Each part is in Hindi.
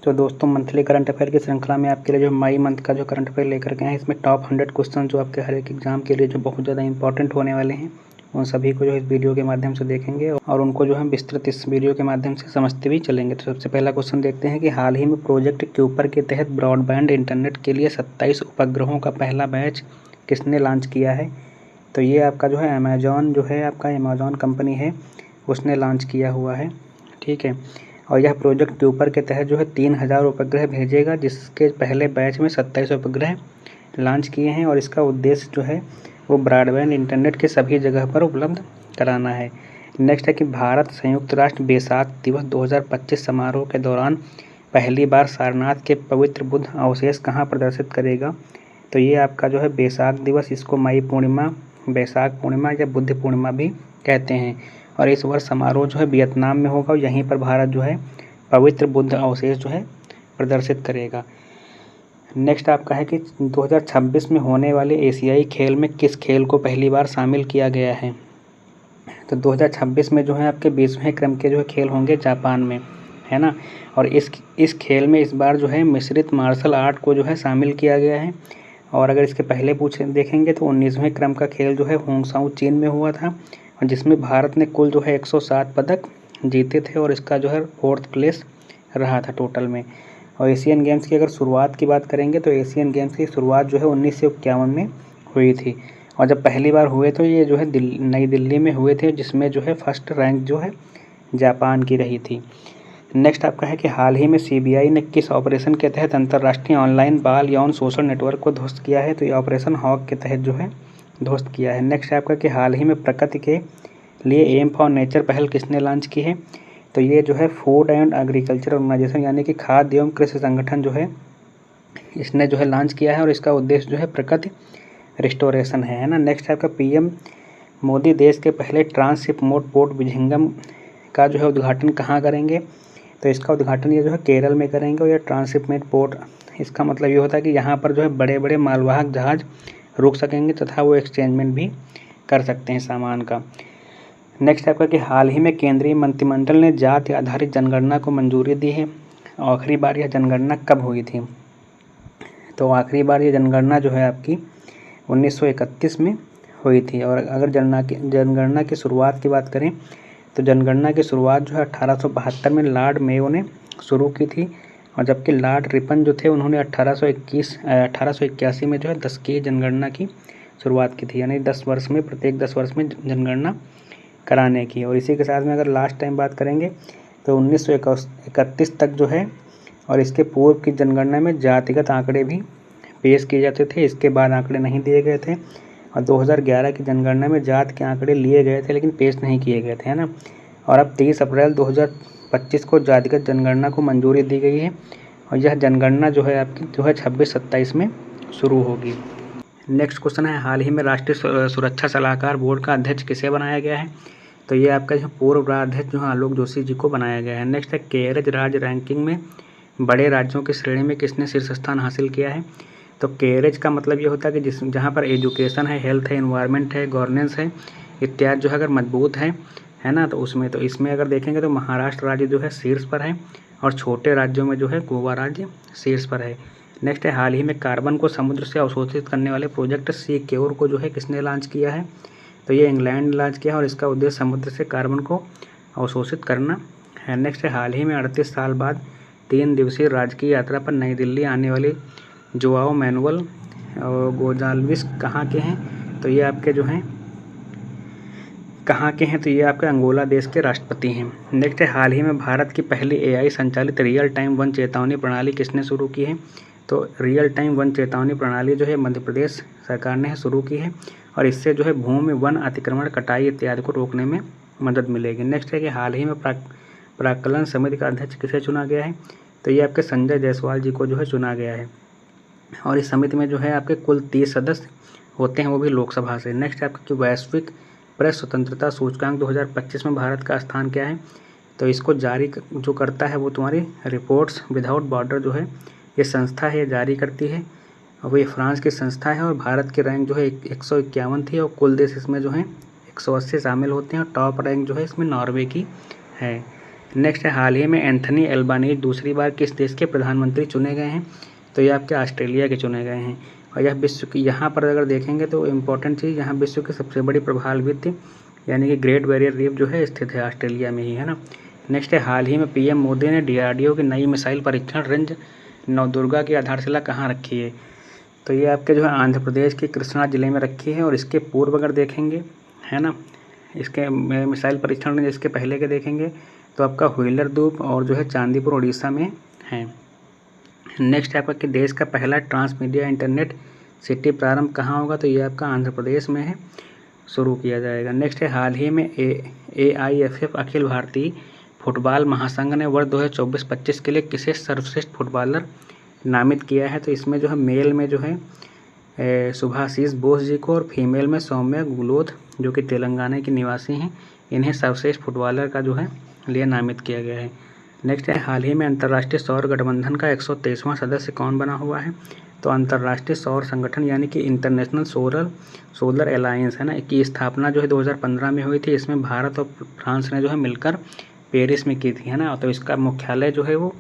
तो दोस्तों मंथली करंट अफेयर की श्रृंखला में आपके लिए जो मई मंथ का जो करंट अफेयर लेकर के आए हैं, इसमें टॉप 100 क्वेश्चन जो आपके हर एक एग्जाम के लिए जो बहुत ज़्यादा इंपॉर्टेंट होने वाले हैं, उन सभी को जो इस वीडियो के माध्यम से देखेंगे और उनको जो हम विस्तृत इस वीडियो के माध्यम से समझते भी चलेंगे। तो सबसे पहला क्वेश्चन देखते हैं कि हाल ही में प्रोजेक्ट क्यूपर के तहत ब्रॉडबैंड इंटरनेट के लिए 27 उपग्रहों का पहला बैच किसने लॉन्च किया है। तो ये आपका जो है अमेजॉन जो है आपका अमेजॉन कंपनी है, उसने लॉन्च किया हुआ है। ठीक है, और यह प्रोजेक्ट क्यूपर के तहत जो है 3000 उपग्रह भेजेगा, जिसके पहले बैच में 27 उपग्रह लॉन्च किए हैं और इसका उद्देश्य जो है वो ब्रॉडबैंड इंटरनेट के सभी जगह पर उपलब्ध कराना है। नेक्स्ट है कि भारत संयुक्त राष्ट्र बैसाख दिवस 2025 समारोह के दौरान पहली बार सारनाथ के पवित्र बुद्ध अवशेष कहाँ प्रदर्शित करेगा। तो ये आपका जो है बैसाख दिवस, इसको मई पूर्णिमा, बैसाख पूर्णिमा या बुद्ध पूर्णिमा भी कहते हैं, और इस वर्ष समारोह जो है वियतनाम में होगा और यहीं पर भारत जो है पवित्र बुद्ध अवशेष जो है प्रदर्शित करेगा। नेक्स्ट आपका है कि 2026 में होने वाले एशियाई खेल में किस खेल को पहली बार शामिल किया गया है। तो 2026 में जो है आपके 20वें क्रम के जो है खेल होंगे जापान में, है ना। और इस खेल में इस बार जो है मिश्रित मार्शल आर्ट को जो है शामिल किया गया है। और अगर इसके पहले देखेंगे तो 19वें क्रम का खेल जो है होंगसाऊ चीन में हुआ था, और जिसमें भारत ने कुल जो है 107 पदक जीते थे और इसका जो है 4th प्लेस रहा था टोटल में। और एशियन गेम्स की अगर शुरुआत की बात करेंगे तो एशियन गेम्स की शुरुआत जो है 1951 में हुई थी, और जब पहली बार हुए तो ये जो है नई दिल्ली में हुए थे, जिसमें जो है फर्स्ट रैंक जो है जापान की रही थी। नेक्स्ट आपका है कि हाल ही में सीबीआई ने किस ऑपरेशन के तहत अंतर्राष्ट्रीय ऑनलाइन बाल यौन शोषण नेटवर्क को ध्वस्त किया है। तो ये ऑपरेशन हॉक के तहत जो है ध्वस्त किया है। नेक्स्ट आपका कि हाल ही में प्रकृति के लिए एम फॉर नेचर पहल किसने लॉन्च की है। तो ये जो है फूड एंड एग्रीकल्चर ऑर्गेनाइजेशन यानी कि खाद्य एवं कृषि संगठन जो है इसने जो है लॉन्च किया है और इसका उद्देश्य जो है प्रकृति रिस्टोरेशन है ना। नेक्स्ट आपका पीएम मोदी देश के पहले ट्रांसशिपमेंट पोर्ट विझिंगम का जो है उद्घाटन कहाँ करेंगे। तो इसका उद्घाटन ये जो है केरल में करेंगे। और ये ट्रांसशिपमेंट पोर्ट, इसका मतलब ये होता है कि यहाँ पर जो है बड़े बड़े मालवाहक जहाज रुक सकेंगे तथा वो एक्सचेंजमेंट भी कर सकते हैं सामान का। नेक्स्ट आपका कि हाल ही में केंद्रीय मंत्रिमंडल ने जाति आधारित जनगणना को मंजूरी दी है। आखिरी बार यह जनगणना कब हुई थी। तो आखिरी बार ये जनगणना जो है आपकी 1931 में हुई थी। और अगर जनगणना की शुरुआत की बात करें तो जनगणना की शुरुआत जो है 1872 में लॉर्ड मेयो ने शुरू की थी, और जबकि लॉर्ड रिपन जो थे उन्होंने 1881 में जो है 10वीं जनगणना की शुरुआत की थी, यानी 10 वर्ष में, प्रत्येक 10 वर्ष में जनगणना कराने की। और इसी के साथ में अगर लास्ट टाइम बात करेंगे तो 1931 तक जो है, और इसके पूर्व की जनगणना में जातिगत आंकड़े भी पेश किए जाते थे, इसके बाद आंकड़े नहीं दिए गए थे। और 2011 की जनगणना में जात के आंकड़े लिए गए थे लेकिन पेश नहीं किए गए थे, है ना। और अब 30 अप्रैल 2025 को जातिगत जनगणना को मंजूरी दी गई है, और यह जनगणना जो है आपकी जो है 26-27 में शुरू होगी। नेक्स्ट क्वेश्चन है हाल ही में राष्ट्रीय सुरक्षा सलाहकार बोर्ड का अध्यक्ष किसे बनाया गया है। तो ये आपका जो पूर्व अध्यक्ष जो है आलोक जोशी जी को बनाया गया है। नेक्स्ट है केरज राज्य रैंकिंग में बड़े राज्यों की श्रेणी में किसने शीर्ष स्थान हासिल किया है। तो केरेज का मतलब ये होता है कि जहाँ पर एजुकेशन है, हेल्थ है, एनवायरनमेंट है, गवर्नेंस है इत्यादि जो है अगर मजबूत है ना, तो इसमें अगर देखेंगे तो महाराष्ट्र राज्य जो है शीर्ष पर है, और छोटे राज्यों में जो है गोवा राज्य शीर्ष पर है। नेक्स्ट है हाल ही में कार्बन को समुद्र से अवशोषित करने वाले प्रोजेक्ट सिक्योर को जो है किसने लॉन्च किया है। तो ये इंग्लैंड ने लॉन्च किया और इसका उद्देश्य समुद्र से कार्बन को अवशोषित करना है। नेक्स्ट है हाल ही में 38 साल बाद 3 दिवसीय राजकीय यात्रा पर नई दिल्ली आने वाली जोआओ मैनुअल गोंजाल्विस कहाँ के हैं। तो ये आपके जो हैं कहाँ के हैं, तो ये आपके अंगोला देश के राष्ट्रपति हैं। नेक्स्ट है हाल ही में भारत की पहली एआई संचालित रियल टाइम वन चेतावनी प्रणाली किसने शुरू की है। तो रियल टाइम वन चेतावनी प्रणाली जो है मध्य प्रदेश सरकार ने शुरू की है, और इससे जो है भूमि, वन अतिक्रमण, कटाई इत्यादि को रोकने में मदद मिलेगी। नेक्स्ट है कि हाल ही में प्राक्कलन समिति का अध्यक्ष किसे चुना गया है। तो ये आपके संजय जायसवाल जी को जो है चुना गया है, और इस समिति में जो है आपके कुल 30 सदस्य होते हैं, वो भी लोकसभा से। नेक्स्ट आपका वैश्विक प्रेस स्वतंत्रता सूचकांक 2025 में भारत का स्थान क्या है। तो इसको जारी जो करता है वो तुम्हारी रिपोर्ट्स विदाउट बॉर्डर जो है ये संस्था है, जारी करती है, और वो ये फ्रांस की संस्था है, और भारत की रैंक जो है 151 थी, और कुल देश इसमें जो है 180 शामिल होते हैं, और टॉप रैंक जो है इसमें नॉर्वे की है। नेक्स्ट है हाल ही में एंथनी एल्बानीज दूसरी बार किस देश के प्रधानमंत्री चुने गए हैं? तो ये आपके ऑस्ट्रेलिया के चुने गए हैं। और यह विश्व की, यहाँ पर अगर देखेंगे तो इम्पोर्टेंट चीज़, यहाँ विश्व की सबसे बड़ी प्रवाल यानी कि ग्रेट बैरियर रीफ जो है स्थित है ऑस्ट्रेलिया में ही, है ना। नेक्स्ट है हाल ही में पीएम मोदी ने DRDO की नई मिसाइल परीक्षण रेंज नवदुर्गा की आधारशिला कहाँ रखी है? तो ये आपके जो है आंध्र प्रदेश के कृष्णा जिले में रखी है। और इसके पूर्व अगर देखेंगे, है ना, इसके मिसाइल परीक्षण रेंज इसके पहले के देखेंगे तो आपका व्हीलर द्वीप और जो है चांदीपुर उड़ीसा में है। नेक्स्ट है आपका कि देश का पहला ट्रांसमीडिया इंटरनेट सिटी प्रारंभ कहाँ होगा? तो ये आपका आंध्र प्रदेश में है, शुरू किया जाएगा। नेक्स्ट है हाल ही में AIFF अखिल भारतीय फुटबॉल महासंघ ने वर्ष 2024-25 के लिए किसे सर्वश्रेष्ठ फुटबॉलर नामित किया है? तो इसमें जो है मेल में जो है सुभाषिस बोस जी को और फीमेल में सौम्या गुलोथ जो कि तेलंगाना की निवासी हैं, इन्हें सर्वश्रेष्ठ फुटबॉलर का जो है लिए नामित किया गया है। नेक्स्ट है हाल ही में अंतर्राष्ट्रीय सौर गठबंधन का 123वां सदस्य कौन बना हुआ है? तो अंतर्राष्ट्रीय सौर संगठन यानी कि इंटरनेशनल सोलर अलायंस, है ना, की स्थापना जो है 2015 में हुई थी। इसमें भारत और फ्रांस ने जो है मिलकर पेरिस में की थी, है ना। तो इसका मुख्यालय जो है वो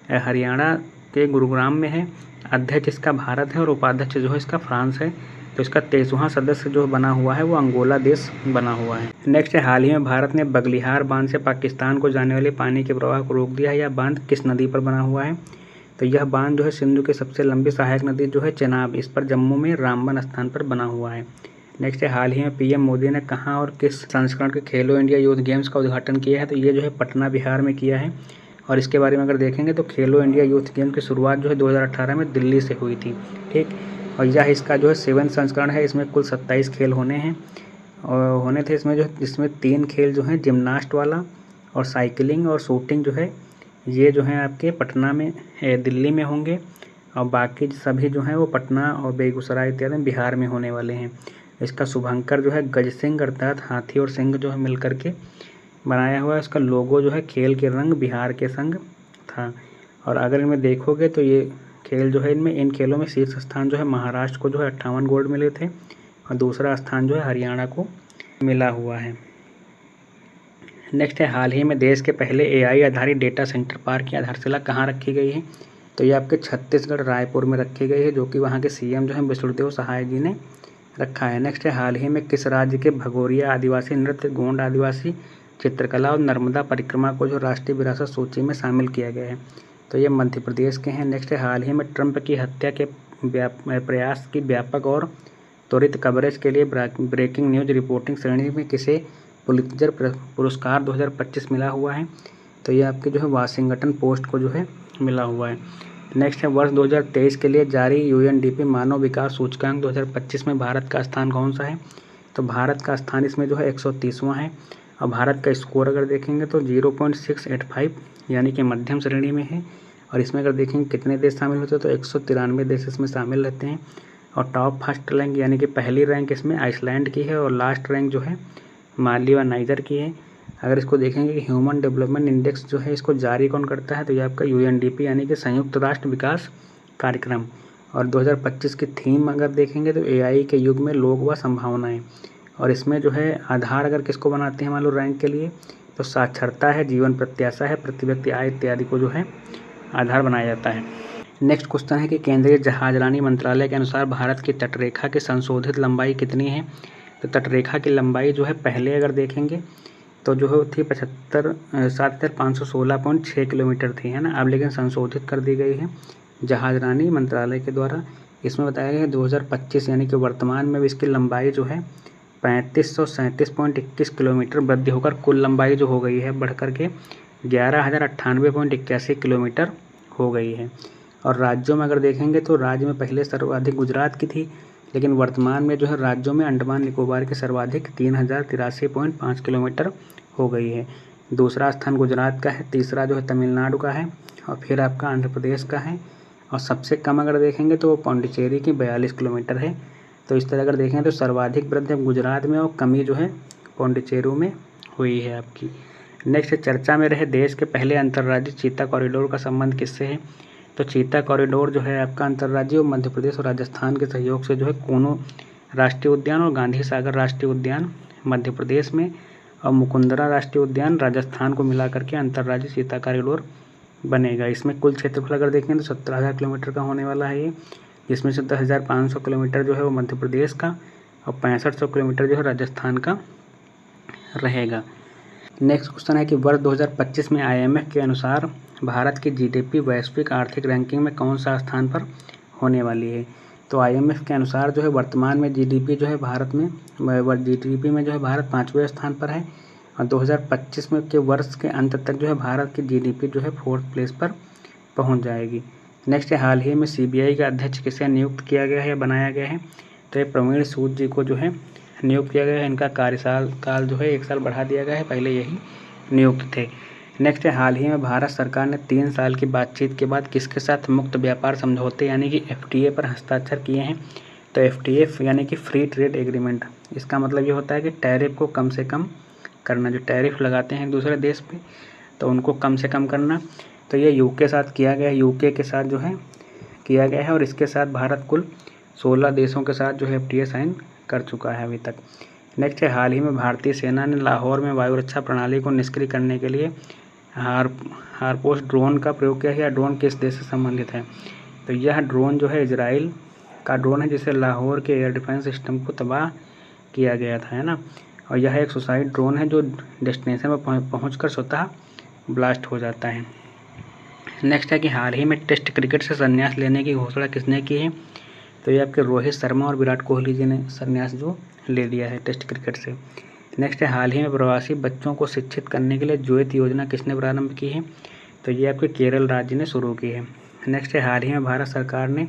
हरियाणा के गुरुग्राम में है। अध्यक्ष इसका भारत है और उपाध्यक्ष जो है इसका फ्रांस है। तो इसका 23वां सदस्य जो बना हुआ है वो अंगोला देश बना हुआ है। नेक्स्ट है हाल ही में भारत ने बगलिहार बांध से पाकिस्तान को जाने वाले पानी के प्रवाह को रोक दिया है। यह बांध किस नदी पर बना हुआ है? तो यह बांध जो है सिंधु की सबसे लंबी सहायक नदी जो है चेनाब, इस पर जम्मू में रामबन स्थान पर बना हुआ है। नेक्स्ट है हाल ही में पीएम मोदी ने कहाँ और किस संस्करण के खेलो इंडिया यूथ गेम्स का उद्घाटन किया है? तो ये जो है पटना बिहार में किया है। और इसके बारे में अगर देखेंगे तो खेलो इंडिया यूथ गेम की शुरुआत जो है 2018 में दिल्ली से हुई थी, ठीक। और यह इसका जो है 7वां संस्करण है। इसमें कुल 27 खेल होने थे। इसमें 3 खेल जो हैं जिम्नास्ट वाला और साइकिलिंग और शूटिंग जो है ये जो हैं आपके पटना में दिल्ली में होंगे। और बाकी सभी जो हैं वो पटना और बेगूसराय इत्यादि बिहार में होने वाले हैं। इसका शुभंकर जो है गज सिंह अर्थात हाथी और सिंह जो है मिल करके बनाया हुआ है। इसका लोगो जो है खेल के रंग बिहार के संग था। और अगर इनमें देखोगे तो ये खेल जो है इन खेलों में शीर्ष स्थान जो है महाराष्ट्र को जो है 58 गोल्ड मिले थे और दूसरा स्थान जो है हरियाणा को मिला हुआ है। नेक्स्ट है हाल ही में देश के पहले AI आधारित डेटा सेंटर पार्क की आधारशिला कहाँ रखी गई है? तो ये आपके छत्तीसगढ़ रायपुर में रखी गई है, जो कि वहाँ के CM जो है विष्णुदेव सहाय जी ने रखा है। नेक्स्ट है हाल ही में किस राज्य के भगोरिया आदिवासी नृत्य, गोंड आदिवासी चित्रकला और नर्मदा परिक्रमा को जो राष्ट्रीय विरासत सूची में शामिल किया गया है? तो ये मध्य प्रदेश के हैं। नेक्स्ट है हाल ही में ट्रंप की हत्या के प्रयास की व्यापक और त्वरित कवरेज के लिए ब्रेकिंग न्यूज रिपोर्टिंग श्रेणी में किसे पुलित्जर पुरस्कार 2025 मिला हुआ है? तो ये आपके जो है वाशिंगटन पोस्ट को जो है मिला हुआ है। नेक्स्ट है वर्ष 2023 के लिए जारी UNDP मानव विकास सूचकांक 2025 में भारत का स्थान कौन सा है? तो भारत का स्थान इसमें जो है 130वां है। और भारत का स्कोर अगर देखेंगे तो 0.685 यानी कि मध्यम श्रेणी में है। और इसमें अगर देखेंगे कितने देश शामिल होते हैं तो 193 देश इसमें शामिल रहते हैं। और टॉप फर्स्ट रैंक यानी कि पहली रैंक इसमें आइसलैंड की है और लास्ट रैंक जो है माली व नाइजर की है। अगर इसको देखेंगे कि ह्यूमन डेवलपमेंट इंडेक्स जो है इसको जारी कौन करता है? तो ये आपका UNDP यानी कि संयुक्त राष्ट्र विकास कार्यक्रम। और 2025 की थीम अगर देखेंगे तो AI के युग में लोग व संभावनाएँ। और इसमें जो है आधार अगर किसको बनाते हैं मान लो रैंक के लिए तो साक्षरता है, जीवन प्रत्याशा है, प्रति व्यक्ति आय इत्यादि को जो है आधार बनाया जाता है। नेक्स्ट क्वेश्चन है कि केंद्रीय जहाजरानी मंत्रालय के अनुसार भारत की तटरेखा की संशोधित लंबाई कितनी है? तो तटरेखा की लंबाई जो है पहले अगर देखेंगे तो जो है थी 7,516.6 किलोमीटर थी, है ना। अब लेकिन संशोधित कर दी गई है जहाजरानी मंत्रालय के द्वारा। इसमें बताया गया है 2025 यानी कि वर्तमान में भी इसकी लंबाई जो है 3537.21 किलोमीटर वृद्धि होकर कुल लंबाई जो हो गई है बढ़ करके 11,098.81 किलोमीटर हो गई है। और राज्यों में अगर देखेंगे तो राज्य में पहले सर्वाधिक गुजरात की थी, लेकिन वर्तमान में जो है राज्यों में अंडमान निकोबार की सर्वाधिक 3083.5 किलोमीटर हो गई है। दूसरा स्थान गुजरात का है, तीसरा जो है तमिलनाडु का है और फिर आपका आंध्र प्रदेश का है। और सबसे कम अगर देखेंगे तो पौंडीचेरी की 42 किलोमीटर है। तो इस तरह अगर देखें तो सर्वाधिक वृद्धि गुजरात में और कमी जो है पौंडीचेरी में हुई है आपकी। नेक्स्ट चर्चा में रहे देश के पहले अंतर्राज्यीय चीता कॉरिडोर का संबंध किससे है? तो चीता कॉरिडोर जो है आपका अंतर्राज्यीय मध्य प्रदेश और राजस्थान के सहयोग से जो है कूनो राष्ट्रीय उद्यान और गांधी सागर राष्ट्रीय उद्यान मध्य प्रदेश में और मुकुंदरा राष्ट्रीय उद्यान राजस्थान को मिला करके अंतर्राज्यीय सीता कॉरिडोर बनेगा। इसमें कुल क्षेत्रफल अगर देखें तो 17,000 किलोमीटर का होने वाला है ये, जिसमें से 10,500 किलोमीटर जो है वो मध्य प्रदेश का और 6500 किलोमीटर जो है राजस्थान का रहेगा। नेक्स्ट क्वेश्चन है कि वर्ष 2025 में IMF के अनुसार भारत की GDP वैश्विक आर्थिक रैंकिंग में कौन सा स्थान पर होने वाली है। तो IMF के अनुसार जो है वर्तमान में GDP जो है भारत में GDP में जो है भारत 5वें स्थान पर है और 2025 में के वर्ष के अंत तक जो है भारत की GDP जो है 4th प्लेस पर पहुंच जाएगी। नेक्स्ट है हाल ही में CBI का अध्यक्ष किसे नियुक्त किया गया है या बनाया गया है। तो ये प्रवीण सूद जी को जो है नियुक्त किया गया है। इनका काल जो है 1 साल बढ़ा दिया गया है, पहले यही नियुक्त थे। नेक्स्ट है हाल ही में भारत सरकार ने 3 साल की बातचीत के बाद किसके साथ मुक्त व्यापार समझौते यानी कि FTA पर हस्ताक्षर किए हैं। तो FTA यानी कि फ्री ट्रेड एग्रीमेंट, इसका मतलब ये होता है कि टैरिफ को कम से कम करना, जो टैरिफ लगाते हैं दूसरे देश पे तो उनको कम से कम करना। तो ये UK साथ किया गया है, UK के साथ जो है किया गया है और इसके साथ भारत कुल 16 देशों के साथ जो है FTA साइन कर चुका है अभी तक। नेक्स्ट है हाल ही में भारतीय सेना ने लाहौर में वायु रक्षा प्रणाली को निष्क्रिय करने के लिए हारपोस्ट ड्रोन का प्रयोग किया है। या ड्रोन किस देश से संबंधित है। तो यह ड्रोन जो है इजराइल का ड्रोन है, जिसे लाहौर के एयर डिफेंस सिस्टम को तबाह किया गया था, है ना। और यह एक सुसाइड ड्रोन है जो डेस्टिनेशन पर पहुंचकर स्वतः ब्लास्ट हो जाता है। नेक्स्ट है कि हाल ही में टेस्ट क्रिकेट से संन्यास लेने की घोषणा किसने की है। तो ये आपके रोहित शर्मा और विराट कोहली जी ने संन्यास जो ले लिया है टेस्ट क्रिकेट से। नेक्स्ट है हाल ही में प्रवासी बच्चों को शिक्षित करने के लिए ज्योति योजना किसने प्रारंभ की है। तो ये आपके केरल राज्य ने शुरू की है। नेक्स्ट है हाल ही में भारत सरकार ने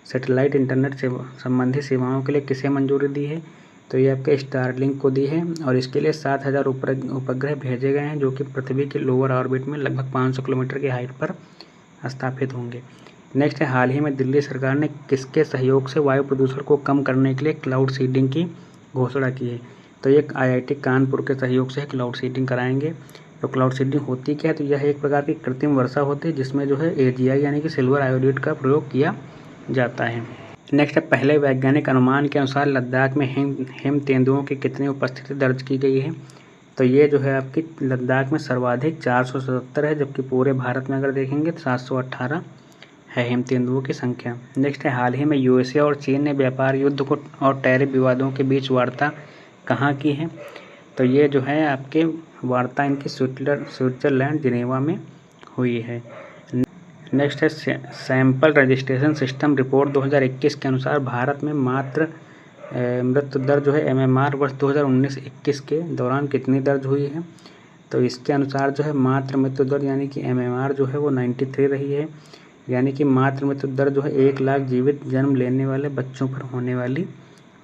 सैटेलाइट इंटरनेट से संबंधी सेवाओं के लिए किसे मंजूरी दी है। तो ये आपके स्टारलिंक को दी है और इसके लिए 7,000 उपग्रह भेजे गए हैं जो कि पृथ्वी के लोअर ऑर्बिट में लगभग 500 किलोमीटर की हाइट पर स्थापित होंगे। नेक्स्ट है हाल ही में दिल्ली सरकार ने किसके सहयोग से वायु प्रदूषण को कम करने के लिए क्लाउड सीडिंग की घोषणा की है। तो ये IIT कानपुर के सहयोग से क्लाउड सीडिंग कराएंगे। तो क्लाउड सीडिंग होती क्या है। तो यह एक प्रकार की कृत्रिम वर्षा होती है जिसमें जो है AGI यानी कि सिल्वर आयोडाइड का प्रयोग किया जाता है। नेक्स्ट है पहले वैज्ञानिक अनुमान के अनुसार लद्दाख में हिम तेंदुओं की कितनी उपस्थिति दर्ज की गई है। तो ये जो है आपकी लद्दाख में सर्वाधिक 477 है, जबकि पूरे भारत में अगर देखेंगे तो 718 है हिम तेंदुओं की संख्या। नेक्स्ट है हाल ही में USA और चीन ने व्यापार युद्ध को और टैरिफ विवादों के बीच वार्ता कहाँ की है। तो ये जो है आपके वार्ता इनकी स्विट्जरलैंड जिनेवा में हुई है। नेक्स्ट है सैंपल रजिस्ट्रेशन सिस्टम रिपोर्ट 2021 के अनुसार भारत में मात्र मृत्यु दर जो है MMR वर्ष 2019-21 के दौरान कितनी दर्ज हुई है। तो इसके अनुसार जो है मात्र मृत्यु दर यानी कि MMR जो है वो 93 रही है। यानी कि मात्र मृत्यु दर जो है 1 लाख जीवित जन्म लेने वाले बच्चों पर होने वाली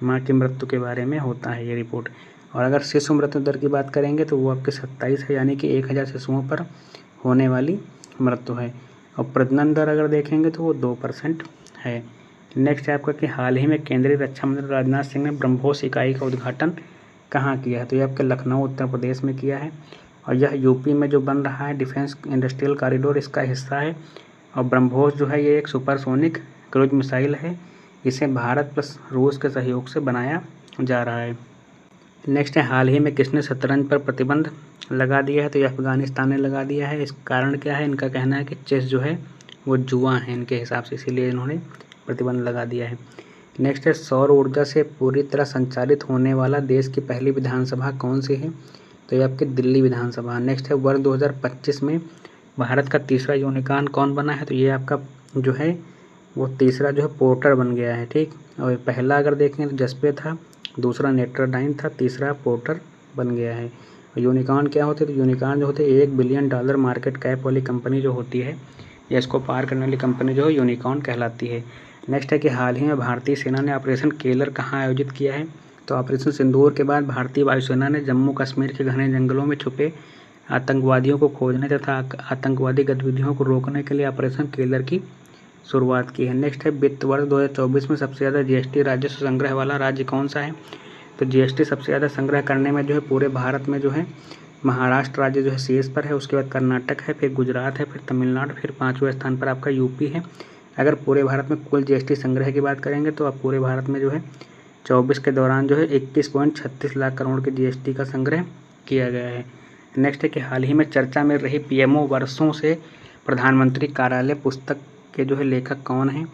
माँ की मृत्यु के बारे में होता है ये रिपोर्ट। और अगर शिशु मृत्यु दर की बात करेंगे तो वो आपके 27 है, यानी कि 1000 शिशुओं पर होने वाली मृत्यु है। और प्रजनन दर अगर देखेंगे तो वो 2% है। नेक्स्ट है आपका कि हाल ही में केंद्रीय रक्षा मंत्री राजनाथ सिंह ने ब्रह्मोस इकाई का उद्घाटन कहाँ किया है। तो ये आपके लखनऊ उत्तर प्रदेश में किया है और यह यूपी में जो बन रहा है डिफेंस इंडस्ट्रियल कॉरिडोर इसका हिस्सा है। और ब्रह्मोस जो है ये एक सुपरसोनिक क्रूज मिसाइल है, इसे भारत प्लस रूस के सहयोग से बनाया जा रहा है। नेक्स्ट है हाल ही में किसने शतरंज पर प्रतिबंध लगा दिया है। तो ये अफगानिस्तान ने लगा दिया है। इस कारण क्या है, इनका कहना है कि चेस जो है वो जुआ है इनके हिसाब से, इसीलिए इन्होंने प्रतिबंध लगा दिया है। नेक्स्ट है सौर ऊर्जा से पूरी तरह संचालित होने वाला देश की पहली विधानसभा कौन सी है। तो ये आपकी दिल्ली विधानसभा। नेक्स्ट है वर्ष 2025 में भारत का तीसरा यूनिकॉर्न कौन बना है। तो ये आपका जो है वो तीसरा जो है पोर्टर बन गया है, ठीक। और पहला अगर देखें तो जसपे था, दूसरा नेट्राडाइन था, तीसरा पोर्टर बन गया है। यूनिकॉर्न क्या होते हैं। तो यूनिकॉर्न जो होते हैं $1 बिलियन मार्केट कैप वाली कंपनी जो होती है या इसको पार करने वाली कंपनी जो है यूनिकॉर्न कहलाती है। नेक्स्ट है कि हाल ही में भारतीय सेना ने ऑपरेशन केलर कहाँ आयोजित किया है। तो ऑपरेशन सिंदूर के बाद भारतीय वायुसेना ने जम्मू कश्मीर के घने जंगलों में छुपे आतंकवादियों को खोजने तथा आतंकवादी गतिविधियों को रोकने के लिए ऑपरेशन केलर की शुरुआत की है। नेक्स्ट है वित्त वर्ष 2024 में सबसे ज़्यादा GST राजस्व संग्रह वाला राज्य कौन सा है। तो GST सबसे ज़्यादा संग्रह करने में जो है पूरे भारत में जो है महाराष्ट्र राज्य जो है शीर्ष पर है, उसके बाद कर्नाटक है, फिर गुजरात है, फिर तमिलनाडु, फिर 5वें स्थान पर आपका यूपी है। अगर पूरे भारत में कुल GST संग्रह की बात करेंगे तो अब पूरे भारत में जो है 24 के दौरान जो है 21.36 लाख करोड़ के GST का संग्रह किया गया है। नेक्स्ट है कि हाल ही में चर्चा में रही पीएमओ वर्षों से प्रधानमंत्री कार्यालय पुस्तक के जो है लेखक कौन हैं?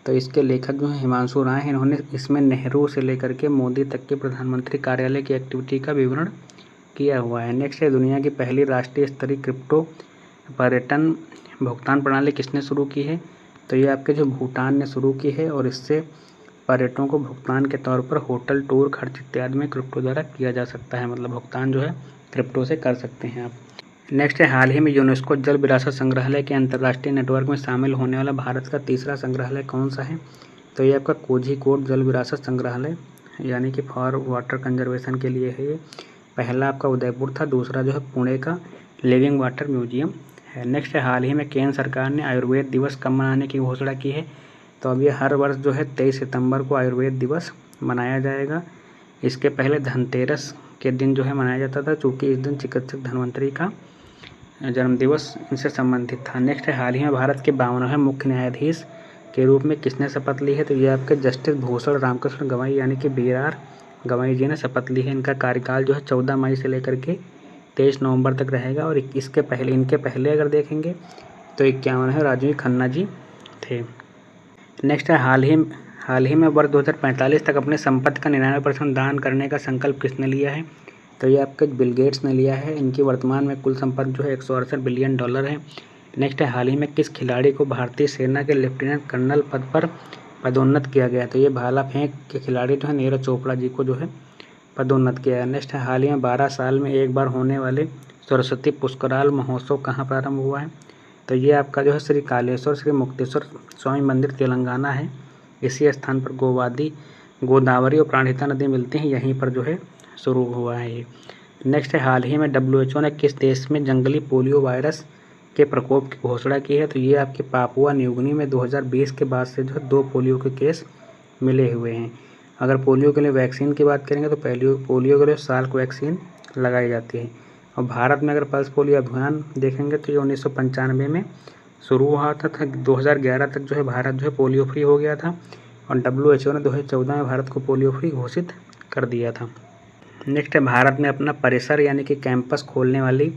तो इसके लेखक जो हैं हिमांशु राय हैं। इन्होंने इसमें नेहरू से लेकर के मोदी तक के प्रधानमंत्री कार्यालय की एक्टिविटी का विवरण किया हुआ है। नेक्स्ट है दुनिया की पहली राष्ट्रीय स्तरीय क्रिप्टो पर्यटन भुगतान प्रणाली किसने शुरू की है? तो ये आपके जो भूटान ने शुरू की है और इससे पर्यटकों को भुगतान के तौर पर होटल, टूर खर्च इत्यादि में क्रिप्टो द्वारा किया जा सकता है, मतलब भुगतान जो है क्रिप्टो से कर सकते हैं आप। नेक्स्ट है हाल ही में यूनेस्को जल विरासत संग्रहालय के अंतर्राष्ट्रीय नेटवर्क में शामिल होने वाला भारत का तीसरा संग्रहालय कौन सा है? तो ये आपका कोझीकोड जल विरासत संग्रहालय यानी कि फॉर वाटर कंजर्वेशन के लिए है ये। पहला आपका उदयपुर था, दूसरा जो है पुणे का लिविंग वाटर म्यूजियम है। नेक्स्ट है हाल ही में केंद्र सरकार ने आयुर्वेद दिवस कब मनाने की घोषणा की है? तो अब ये हर वर्ष जो है 23 सितंबर को आयुर्वेद दिवस मनाया जाएगा। इसके पहले धनतेरस के दिन जो है मनाया जाता था, चूँकि इस दिन चिकित्सक धन्वंतरि का जन्मदिवस इनसे संबंधित था। नेक्स्ट है हाल ही में भारत के 52वें मुख्य न्यायाधीश के रूप में किसने शपथ ली है? तो ये आपके जस्टिस भूषण रामकृष्ण गवाई यानी कि BR गवाई जी ने शपथ ली है। इनका कार्यकाल जो है 14 मई से लेकर के 23 नवंबर तक रहेगा और इनके पहले अगर देखेंगे तो 51वें राजीव खन्ना जी थे। नेक्स्ट है हाल ही में वर्ष 2045 तक अपने संपत्ति का 99% दान करने का संकल्प किसने लिया है? तो ये आपके बिल गेट्स ने लिया है। इनकी वर्तमान में कुल संपत्ति जो है $168 बिलियन है। नेक्स्ट है हाल ही में किस खिलाड़ी को भारतीय सेना के लेफ्टिनेंट कर्नल पद पर पदोन्नत किया गया? तो ये भाला फेंक के खिलाड़ी जो है नीरज चोपड़ा जी को जो है पदोन्नत किया है। नेक्स्ट है हाल ही में 12 साल में एक बार होने वाले सरस्वती पुष्कराल महोत्सव कहाँ प्रारंभ हुआ है? तो ये आपका जो है श्री कालेश्वर श्री मुक्तेश्वर स्वामी मंदिर तेलंगाना है। इसी स्थान पर गोदावरी और प्राणहिता नदी मिलती हैं, यहीं पर जो है शुरू हुआ है ये। नेक्स्ट है हाल ही में WHO ने किस देश में जंगली पोलियो वायरस के प्रकोप की घोषणा की है? तो ये आपके पापुआ न्यूगिनी में 2020 के बाद से जो है 2 पोलियो के केस मिले हुए हैं। अगर पोलियो के लिए वैक्सीन की बात करेंगे तो पोलियो के लिए साल्क वैक्सीन लगाई जाती है। और भारत में अगर पल्स पोलियो अभियान देखेंगे तो ये 1995 में शुरू हुआ था 2011 तक जो है भारत जो है पोलियो फ्री हो गया था और WHO ने 2014 में भारत को पोलियो फ्री घोषित कर दिया था। नेक्स्ट है भारत में अपना परिसर यानी कि कैंपस खोलने वाली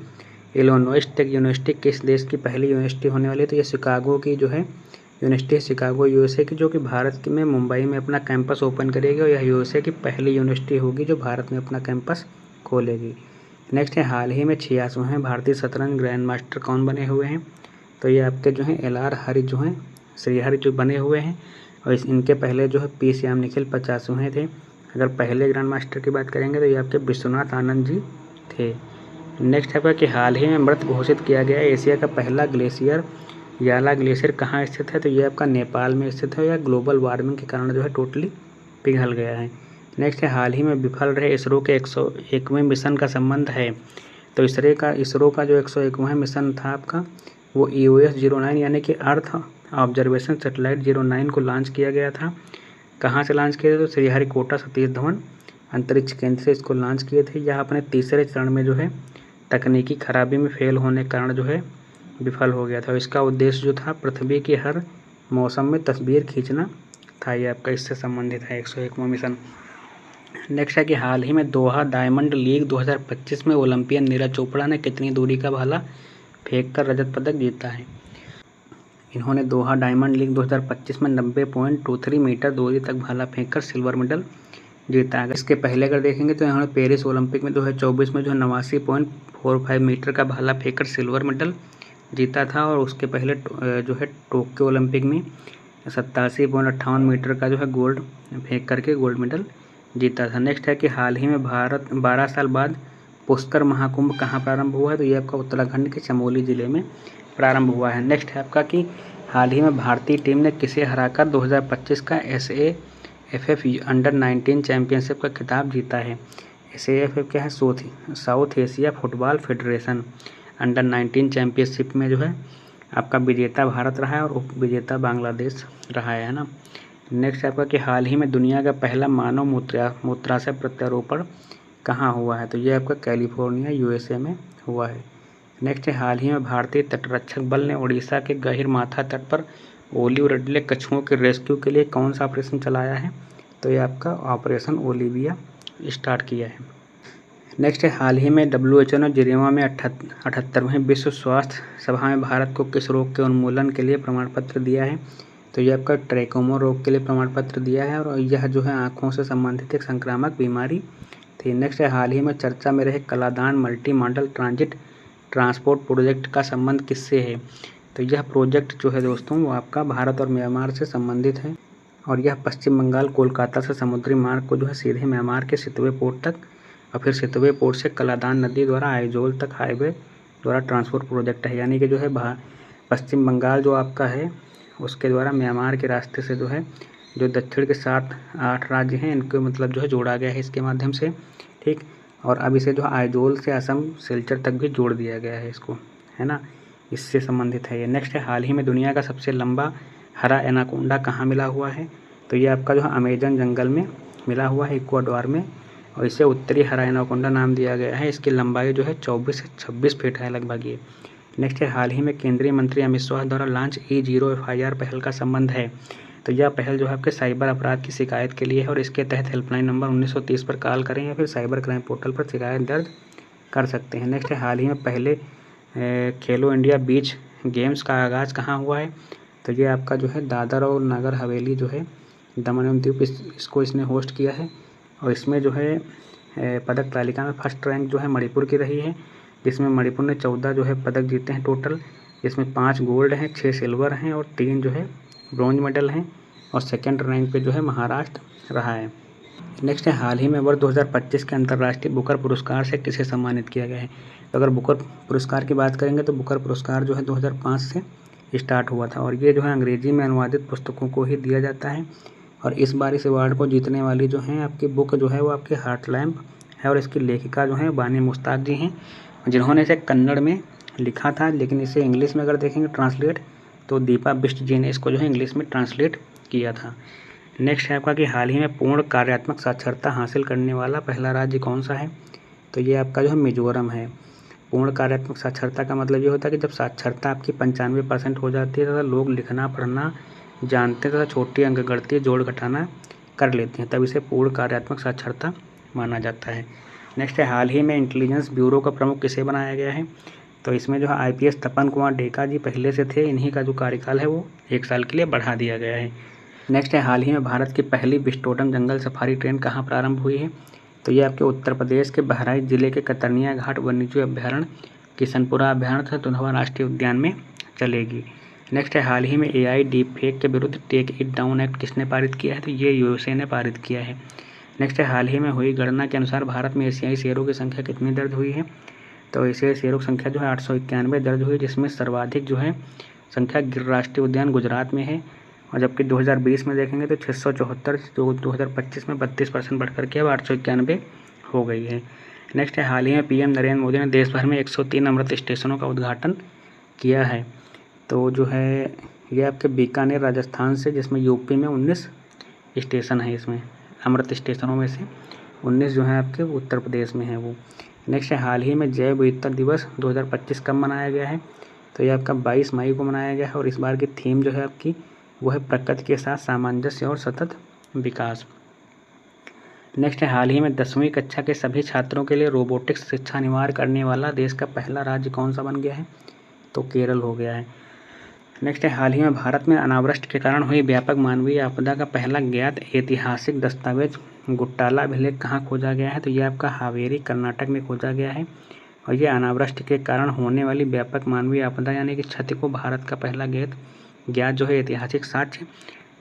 इलिनॉइस टेक यूनिवर्सिटी किस देश की पहली यूनिवर्सिटी होने वाली है? तो ये शिकागो की जो है यूनिवर्सिटी शिकागो USA की, जो कि भारत में मुंबई में अपना कैंपस ओपन करेगी और यह USA की पहली यूनिवर्सिटी होगी जो भारत में अपना कैंपस खोलेगी। नेक्स्ट है हाल ही में 86वें भारतीय शतरंज ग्रैंड मास्टर कौन बने हुए हैं? तो ये आपके जो हैं LR हरि जो हैं श्रीहरि जो बने हुए हैं और इनके पहले जो है P श्याम निखिल 50वें थे। अगर पहले ग्रैंड मास्टर की बात करेंगे तो ये आपके विश्वनाथ आनंद जी थे। नेक्स्ट है कि हाल ही में मृत घोषित किया गया एशिया का पहला ग्लेशियर याला ग्लेशियर कहाँ स्थित है? तो ये आपका नेपाल में स्थित है। या ग्लोबल वार्मिंग के कारण जो है टोटली पिघल गया है। नेक्स्ट है हाल ही में विफल रहे इसरो के 101वें मिशन का संबंध है। तो इसरो का जो 101वां मिशन था आपका वो EOS 09 यानी कि अर्थ ऑब्जर्वेशन सैटेलाइट 09 को लॉन्च किया गया था। कहाँ से लॉन्च किया था? तो श्रीहरिकोटा सतीश धवन अंतरिक्ष केंद्र से इसको लॉन्च किए थे। यह अपने तीसरे चरण में जो है तकनीकी खराबी में फेल होने के कारण जो है विफल हो गया था। इसका उद्देश्य जो था पृथ्वी की हर मौसम में तस्वीर खींचना था। ये आपका इससे संबंधित है 101वां मिशन। नेक्स्ट है कि हाल ही में दोहा डायमंड लीग 2025 में ओलंपियन नीरज चोपड़ा ने कितनी दूरी का भाला फेंक कर रजत पदक जीता है? इन्होंने दोहा डायमंड लीग 2025 में 90.23 मीटर दूरी तक भाला फेंककर सिल्वर मेडल जीता है। इसके पहले अगर देखेंगे तो इन्होंने पेरिस ओलंपिक में 2024 में जो 89.45 मीटर का भाला फेंककर सिल्वर मेडल जीता था और उसके पहले जो है टोक्यो ओलंपिक में 87.58 मीटर का जो है गोल्ड फेंक करके गोल्ड मेडल जीता था। नेक्स्ट है कि हाल ही में भारत 12 साल बाद पुष्कर महाकुंभ कहाँ प्रारंभ हुआ है? तो ये आपका उत्तराखंड के चमोली जिले में प्रारंभ हुआ है। नेक्स्ट है आपका कि हाल ही में भारतीय टीम ने किसे हराकर 2025 का SAFF अंडर-19 चैंपियनशिप का खिताब जीता है? SAFF क्या है? South Asia football federation under-19 championship में जो है आपका विजेता भारत रहा है और उप विजेता बांग्लादेश रहा है ना। नेक्स्ट आपका कि हाल ही में दुनिया का पहला मानव मूत्राशय प्रत्यारोपण कहाँ हुआ है? तो ये आपका कैलिफोर्निया USA में हुआ है। नेक्स्ट है हाल ही में भारतीय तटरक्षक बल ने उड़ीसा के गहीरमाथा तट पर ओलिव रिडले कछुओं के रेस्क्यू के लिए कौन सा ऑपरेशन चलाया है? तो ये आपका ऑपरेशन ओलिविया स्टार्ट किया है। नेक्स्ट है, हाल ही में WHO ने जिनेवा में 78वें विश्व स्वास्थ्य सभा में भारत को किस रोग के उन्मूलन के लिए प्रमाण पत्र दिया है? तो ये आपका ट्रैकोमा रोग के लिए प्रमाण पत्र दिया है, और यह जो है आँखों से संबंधित एक संक्रामक बीमारी थी। नेक्स्ट है, हाल ही में चर्चा में रहे Kaladan multi modal transit transport project का संबंध किससे है? तो यह प्रोजेक्ट जो है दोस्तों वो आपका भारत और म्यांमार से संबंधित है, और यह पश्चिम बंगाल कोलकाता से समुद्री मार्ग को जो है सीधे म्यांमार के सितवे पोर्ट तक और फिर सितवे पोर्ट से कलादान नदी द्वारा आइजोल तक हाईवे द्वारा ट्रांसपोर्ट प्रोजेक्ट है। यानी कि जो है पश्चिम बंगाल जो आपका है उसके द्वारा म्यांमार के रास्ते से जो है जो दक्षिण के 7-8 राज्य हैं इनको मतलब जो है जोड़ा गया है इसके माध्यम से, ठीक। और अब इसे जो आइजोल से असम सिलचर तक भी जोड़ दिया गया है इसको, है ना, इससे संबंधित है ये। नेक्स्ट है, हाल ही में दुनिया का सबसे लंबा हरा एनाकोंडा कहाँ मिला हुआ है? तो ये आपका जो है अमेजन जंगल में मिला हुआ है, इक्वाडोर में, और इसे उत्तरी हरा एनाकोंडा नाम दिया गया है। इसकी लंबाई जो है 24 से 26 फीट है लगभग ये। नेक्स्ट है, हाल ही में केंद्रीय मंत्री अमित शाह द्वारा लॉन्च E0 FIR पहल का संबंध है। तो यह पहल जो है आपके साइबर अपराध की शिकायत के लिए है, और इसके तहत हेल्पलाइन नंबर 1930 पर कॉल करें या फिर साइबर क्राइम पोर्टल पर शिकायत दर्ज कर सकते हैं। नेक्स्ट है, हाल ही में पहले खेलो इंडिया बीच गेम्स का आगाज़ कहाँ हुआ है? तो ये आपका जो है दादर और नगर हवेली जो है दमन एवं दीव इसको इसने होस्ट किया है, और इसमें जो है पदक तालिका में फर्स्ट रैंक जो है मणिपुर की रही है, जिसमें मणिपुर ने 14 जो है पदक जीते हैं टोटल, जिसमें 5 गोल्ड हैं, 6 सिल्वर हैं और 3 जो है ब्रॉन्ज मेडल हैं, और सेकंड रैंक पे जो है महाराष्ट्र रहा है। नेक्स्ट है, हाल ही में वर्ष 2025 के अंतर्राष्ट्रीय बुकर पुरस्कार से किसे सम्मानित किया गया है? तो अगर बुकर पुरस्कार की बात करेंगे तो बुकर पुरस्कार जो है 2005 से स्टार्ट हुआ था, और ये जो है अंग्रेजी में अनुवादित पुस्तकों को ही दिया जाता है। और इस बार इस अवार्ड को जीतने वाली जो हैं आपकी बुक जो है वो आपकी हार्ट लैम्प है, और इसकी लेखिका जो है बानी मुश्ताक जी हैं, जिन्होंने इसे कन्नड़ में लिखा था, लेकिन इसे इंग्लिश में अगर देखेंगे ट्रांसलेट तो दीपा बिष्ट जी ने इसको जो है इंग्लिश में ट्रांसलेट किया था। नेक्स्ट है आपका कि हाल ही में पूर्ण कार्यात्मक साक्षरता हासिल करने वाला पहला राज्य कौन सा है? तो ये आपका जो है मिजोरम है। पूर्ण कार्यात्मक साक्षरता का मतलब ये होता है कि जब साक्षरता आपकी 95% हो जाती है तथा लोग लिखना पढ़ना जानते हैं तथा छोटी अंकगणितीय जोड़ घटाना कर लेते हैं, तब इसे पूर्ण कार्यात्मक साक्षरता माना जाता है। नेक्स्ट है, हाल ही में इंटेलिजेंस ब्यूरो का प्रमुख किसे बनाया गया है? तो इसमें जो है IPS तपन कुमार डेका जी पहले से थे, इन्हीं का जो कार्यकाल है वो 1 साल के लिए बढ़ा दिया गया है। नेक्स्ट है, हाल ही में भारत की पहली विस्टोडम जंगल सफारी ट्रेन कहाँ प्रारंभ हुई है? तो ये आपके उत्तर प्रदेश के बहराइच जिले के कतरनिया घाट वन्यजीव अभ्यारण्य, किशनपुरा अभ्यारण्य तथा दुधवा राष्ट्रीय उद्यान में चलेगी। नेक्स्ट है, हाल ही में AI डीप फेक के विरुद्ध टेक इट डाउन एक्ट किसने पारित किया है? तो ये USA ने पारित किया है। नेक्स्ट है, हाल ही में हुई गणना के अनुसार भारत में एशियाई शेरों की संख्या कितनी दर्ज हुई है? तो एशियाई शेरों की संख्या जो है 891 दर्ज हुई, जिसमें सर्वाधिक जो है संख्या गिर राष्ट्रीय उद्यान गुजरात में है, और जबकि 2020 में देखेंगे तो 674, जो 2025 में 32% बढ़कर के अब 891 हो गई है। नेक्स्ट है, हाल ही में PM नरेंद्र मोदी ने देश भर में 103 अमृत स्टेशनों का उद्घाटन किया है। तो जो है ये आपके बीकानेर राजस्थान से, जिसमें UP में 19 स्टेशन है, इसमें अमृत स्टेशनों में से 19 जो है आपके उत्तर प्रदेश में है वो। नेक्स्ट है, हाल ही में जैव विविधता दिवस 2025 कब मनाया गया है? तो ये आपका 22 मई को मनाया गया है, और इस बार की थीम जो है आपकी वो है प्रकृति के साथ सामंजस्य और सतत विकास। नेक्स्ट है, हाल ही में 10वीं कक्षा के सभी छात्रों के लिए रोबोटिक्स शिक्षा अनिवार्य करने वाला देश का पहला राज्य कौन सा बन गया है? तो केरल हो गया है। नेक्स्ट है, हाल ही में भारत में अनावृष्टि के कारण हुई व्यापक मानवीय आपदा का पहला ज्ञात ऐतिहासिक दस्तावेज गुट्टाला अभिलेख कहाँ खोजा गया है? तो ये आपका हावेरी कर्नाटक में खोजा गया है, और ये अनावृष्टि के कारण होने वाली व्यापक मानवीय आपदा यानी कि क्षति को भारत का पहला ज्ञात जो है ऐतिहासिक साक्ष्य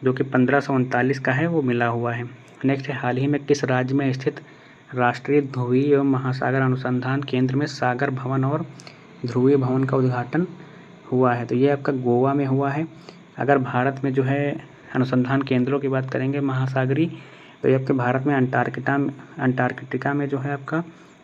जो कि 1539 का है वो मिला हुआ है। नेक्स्ट है, हाल ही में किस राज्य में स्थित राष्ट्रीय ध्रुवीय एवं महासागर अनुसंधान केंद्र में सागर भवन और ध्रुवीय भवन का उद्घाटन हुआ है? तो ये आपका गोवा में हुआ है। अगर भारत में जो है अनुसंधान केंद्रों की बात करेंगे महासागरी, तो ये आपके भारत में अंटार्कटिका में जो है आपका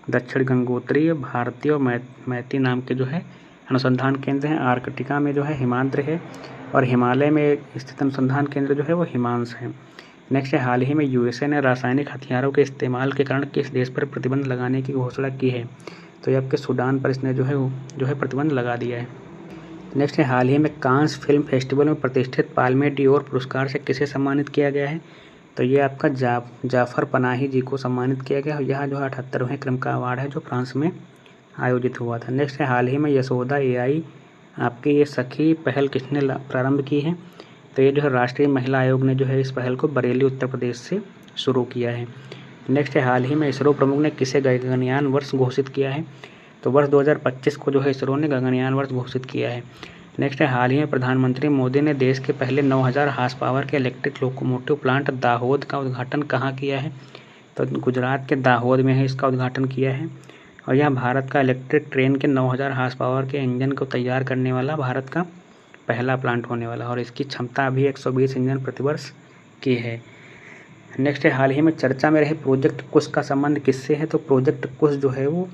दक्षिण गंगोत्री भारतीय और मैती नाम के जो है अनुसंधान केंद्र हैं। आर्कटिका में जो है हिमाद्रि है, और हिमालय में स्थित अनुसंधान केंद्र जो है वो हिमांश है। नेक्स्ट है, हाल ही में USA ने रासायनिक हथियारों के इस्तेमाल के कारण किस देश पर प्रतिबंध लगाने की घोषणा की है? तो ये आपके सूडान पर इसने जो है प्रतिबंध लगा दिया है। नेक्स्ट है, हाल ही में कांस फिल्म फेस्टिवल में प्रतिष्ठित पाल्मे डी ओर पुरस्कार से किसे सम्मानित किया गया है? तो ये आपका जाफ़र पनाही जी को सम्मानित किया गया। यह जो 78वें क्रम का अवार्ड है जो फ्रांस में आयोजित हुआ था। नेक्स्ट है हाल ही में यशोदा AI आपकी ये सखी पहल किसने प्रारंभ की है? तो ये जो है राष्ट्रीय महिला आयोग ने जो है इस पहल को बरेली उत्तर प्रदेश से शुरू किया है। नेक्स्ट है हाल ही में इसरो प्रमुख ने किसे गगनयान वर्ष घोषित किया है? तो वर्ष 2025 को जो है इसरो ने गगनयान वर्ष घोषित किया है। नेक्स्ट है हाल ही में प्रधानमंत्री मोदी ने देश के पहले 9000 हार्स पावर के इलेक्ट्रिक लोकोमोटिव प्लांट दाहोद का उद्घाटन कहाँ किया है? तो गुजरात के दाहोद में है इसका उद्घाटन किया है। और यह भारत का इलेक्ट्रिक ट्रेन के 9000 हार्स पावर के इंजन को तैयार करने वाला भारत का पहला प्लांट होने वाला और इसकी क्षमता अभी 120 इंजन प्रतिवर्ष की है। नेक्स्ट है हाल ही में चर्चा में रहे प्रोजेक्ट कुश का संबंध किससे है? तो प्रोजेक्ट कुश जो है वो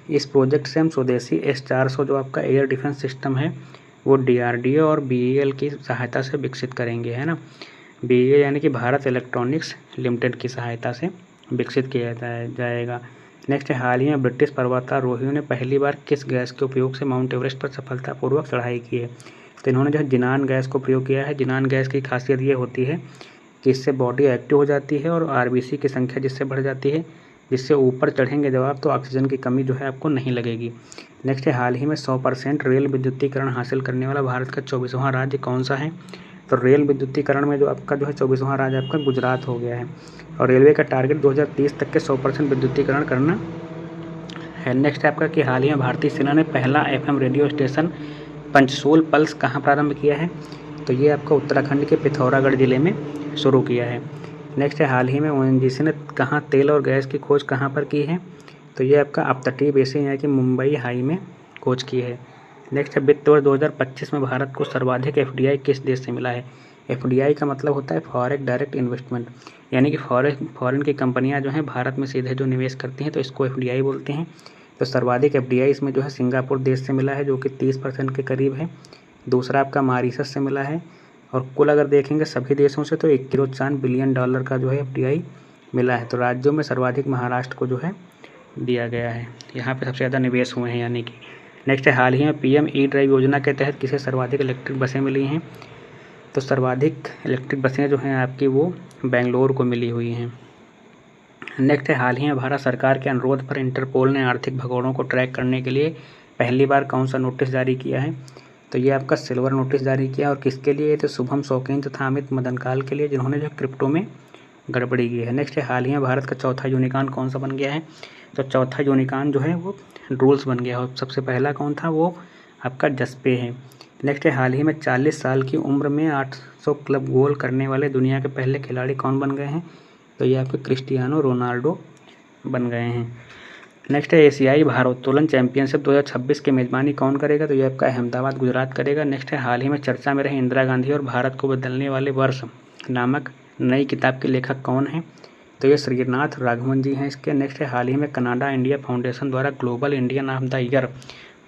इस प्रोजेक्ट से हम स्वदेशी S-400 जो आपका एयर डिफेंस सिस्टम है वो DRDO और BEL की सहायता से विकसित करेंगे, है ना। BEL यानी कि भारत इलेक्ट्रॉनिक्स लिमिटेड की सहायता से विकसित किया जाएगा। नेक्स्ट है हाल ही में ब्रिटिश पर्वतारोहियों ने पहली बार किस गैस के उपयोग से माउंट एवरेस्ट पर सफलतापूर्वक चढ़ाई की है? तो इन्होंने जो है जिनान गैस को प्रयोग किया है। जिनान गैस की खासियत ये होती है कि इससे बॉडी एक्टिव हो जाती है और RBC की संख्या जिससे बढ़ जाती है, जिससे ऊपर चढ़ेंगे जब आप तो ऑक्सीजन की कमी जो है आपको नहीं लगेगी। नेक्स्ट है हाल ही में 100% रेल विद्युतीकरण हासिल करने वाला भारत का 24वां राज्य कौन सा है? तो रेल विद्युतीकरण में जो आपका जो है 24वां राज्य आपका गुजरात हो गया है और रेलवे का टारगेट 2030 तक के 100% विद्युतीकरण करना है। नेक्स्ट है आपका कि हाल ही में भारतीय सेना ने पहला FM रेडियो स्टेशन पंचसूल पल्स कहाँ प्रारंभ किया है? तो ये आपका उत्तराखंड के पिथौरागढ़ जिले में शुरू किया है। नेक्स्ट है हाल ही में ONGC ने कहाँ तेल और गैस की खोज कहाँ पर की है? तो ये आपका अपतटीय बेसिन यानी कि मुंबई हाई में खोज की है। नेक्स्ट है वित्त वर्ष 2025 में भारत को सर्वाधिक FDI किस देश से मिला है? FDI का मतलब होता है फॉरेन डायरेक्ट इन्वेस्टमेंट, यानी कि फॉरेन की कंपनियां जो हैं भारत में सीधे जो निवेश करती हैं तो इसको FDI बोलते हैं। तो सर्वाधिक FDI इसमें जो है सिंगापुर देश से मिला है जो कि 30% के करीब है। दूसरा आपका मॉरिशस से मिला है और कुल अगर देखेंगे सभी देशों से तो 1.4 बिलियन डॉलर का जो है FDI मिला है। तो राज्यों में सर्वाधिक महाराष्ट्र को जो है दिया गया है, यहाँ पे सबसे ज़्यादा निवेश हुए हैं यानी कि। नेक्स्ट है हाल ही में PM E-ड्राइव योजना के तहत किसे सर्वाधिक इलेक्ट्रिक बसें मिली हैं? तो सर्वाधिक इलेक्ट्रिक बसें जो हैं आपकी वो बेंगलोर को मिली हुई हैं। नेक्स्ट है हाल ही में भारत सरकार के अनुरोध पर इंटरपोल ने आर्थिक भगोड़ों को ट्रैक करने के लिए पहली बार कौन सा नोटिस जारी किया है? तो ये आपका सिल्वर नोटिस जारी किया और किसके लिए? तो शुभम शौकीन तथा अमित मदनकाल के लिए जिन्होंने जो क्रिप्टो में गड़बड़ी की है। नेक्स्ट है हाल ही में भारत का चौथा यूनिकॉर्न कौन सा बन गया है? तो चौथा यूनिकॉर्न जो है वो रूल्स बन गया और सबसे पहला कौन था? वो आपका जसपे है। नेक्स्ट है हाल ही में 40 साल की उम्र में 800 क्लब गोल करने वाले दुनिया के पहले खिलाड़ी कौन बन गए हैं? तो ये आपके क्रिस्टियानो रोनाल्डो बन गए हैं। नेक्स्ट है एशियाई भारोत्तोलन चैंपियनशिप 2026 की मेज़बानी कौन करेगा? तो ये आपका अहमदाबाद गुजरात करेगा। नेक्स्ट है हाल ही में चर्चा में रहे इंदिरा गांधी और भारत को बदलने वाले वर्ष नामक नई किताब के लेखक कौन हैं? तो ये श्रीनाथ राघवन जी हैं इसके। नेक्स्ट है हाल ही में कनाडा इंडिया फाउंडेशन द्वारा global Indian of the year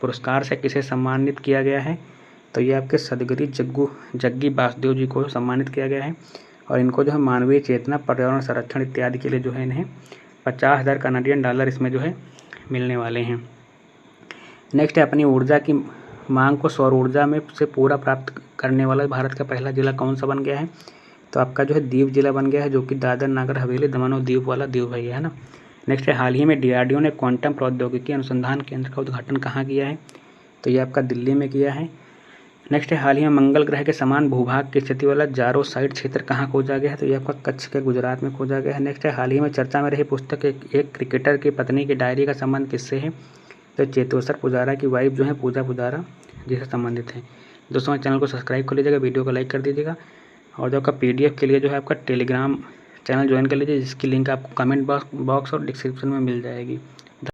पुरस्कार से किसे सम्मानित किया गया है? तो ये आपके सदगिरी जग्गी वासुदेव जी को सम्मानित किया गया है और इनको जो है मानवीय चेतना, पर्यावरण संरक्षण इत्यादि के लिए जो है इन्हें 50,000 कनाडियन डॉलर इसमें जो है मिलने वाले हैं। नेक्स्ट है अपनी ऊर्जा की मांग को सौर ऊर्जा में से पूरा प्राप्त करने वाला भारत का पहला जिला कौन सा बन गया है? तो आपका जो है दीव जिला बन गया है जो कि दादर नागर हवेली दमन और दीव वाला दीव भैया है ना। नेक्स्ट है हाल ही में DRDO ने क्वांटम प्रौद्योगिकी अनुसंधान केंद्र का उद्घाटन कहाँ किया है? तो ये आपका दिल्ली में किया है। नेक्स्ट है हाल ही में मंगल ग्रह के समान भूभाग की स्थिति वाला जारो साइट क्षेत्र कहाँ खोजा गया है? तो ये आपका कच्छ के गुजरात में खोजा गया है। नेक्स्ट है हाल ही में चर्चा में रही पुस्तक एक क्रिकेटर की पत्नी की डायरी का संबंध किससे है? तो चेतेश्वर पुजारा की वाइफ जो है पूजा पुजारा जिससे संबंधित है। दोस्तों चैनल को सब्सक्राइब कर लीजिएगा, वीडियो को लाइक कर दीजिएगा और जो आपका PDF के लिए जो है आपका टेलीग्राम चैनल ज्वाइन कर लीजिए जिसकी लिंक आपको कमेंट बॉक्स और डिस्क्रिप्शन में मिल जाएगी।